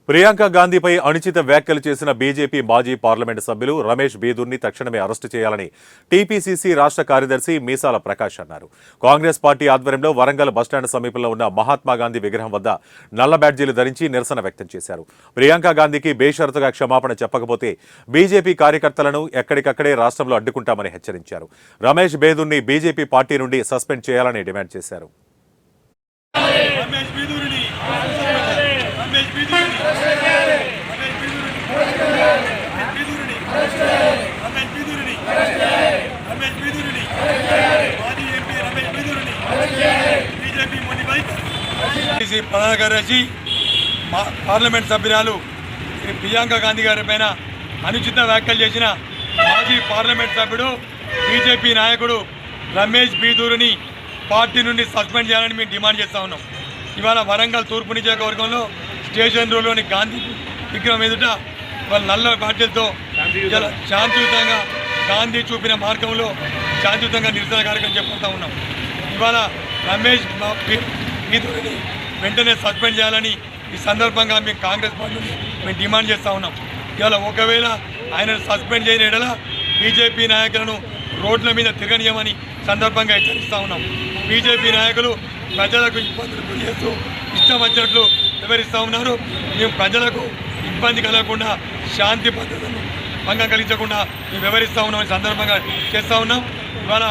ప్రియాంక గాంధీపై అనుచిత వ్యాఖ్యలు చేసిన బీజేపీ మాజీ పార్లమెంటు సభ్యులు రమేష్ బీదూర్ని తక్షణమే అరెస్టు చేయాలని టీపీసీసీ రాష్ట్ర కార్యదర్శి మీసాల ప్రకాష్ అన్నారు. కాంగ్రెస్ పార్టీ ఆధ్వర్యంలో వరంగల్ బస్టాండ్ సమీపంలో ఉన్న మహాత్మాగాంధీ విగ్రహం వద్ద నల్ల బ్యాడ్జీలు ధరించి నిరసన వ్యక్తం చేశారు. ప్రియాంక గాంధీకి బేషరతుగా క్షమాపణ చెప్పకపోతే బీజేపీ కార్యకర్తలను ఎక్కడికక్కడే రాష్ట్రంలో అడ్డుకుంటామని హెచ్చరించారు. రమేష్ బీదూర్ని బీజేపీ పార్టీ నుండి సస్పెండ్ చేయాలని డిమాండ్ చేశారు. ప్రధాన కార్యదర్శి పార్లమెంట్ సభ్యురాలు ప్రియాంక గాంధీ గారి పైన అనుచిత వ్యాఖ్యలు చేసిన మాజీ పార్లమెంట్ సభ్యుడు బీజేపీ నాయకుడు రమేష్ బీదూరిని పార్టీ నుండి సస్పెండ్ చేయాలని మేము డిమాండ్ చేస్తూ ఉన్నాం. ఇవాళ వరంగల్ తూర్పు నియోజకవర్గంలో స్టేషన్ రోడ్లోని గాంధీ విగ్రహం ఎదుట వాళ్ళ నల్ల బాధ్యతలతో శాంతియుతంగా గాంధీ చూపిన మార్గంలో శాంతియుతంగా నిరసన కార్యక్రమం చేపడతా ఉన్నాం. ఇవాళ రమేష్ బీదూరిని వెంటనే సస్పెండ్ చేయాలని ఈ సందర్భంగా మేము కాంగ్రెస్ పార్టీని మేము డిమాండ్ చేస్తూ ఉన్నాం. ఇవాళ ఒకవేళ ఆయనను సస్పెండ్ చేయని ఎడల బీజేపీ నాయకులను రోడ్ల మీద తిరగనీయమని సందర్భంగా హెచ్చరిస్తూ ఉన్నాం. బీజేపీ నాయకులు ప్రజలకు ఇబ్బందులు గురి చేస్తూ ఇష్టం వచ్చినట్లు వివరిస్తూ ఉన్నారు. మేము ప్రజలకు ఇబ్బంది కలగకుండా శాంతి భద్రతను భంగం కలిగించకుండా మేము వివరిస్తూ ఉన్నామని సందర్భంగా చేస్తూ ఉన్నాం. ఇవాళ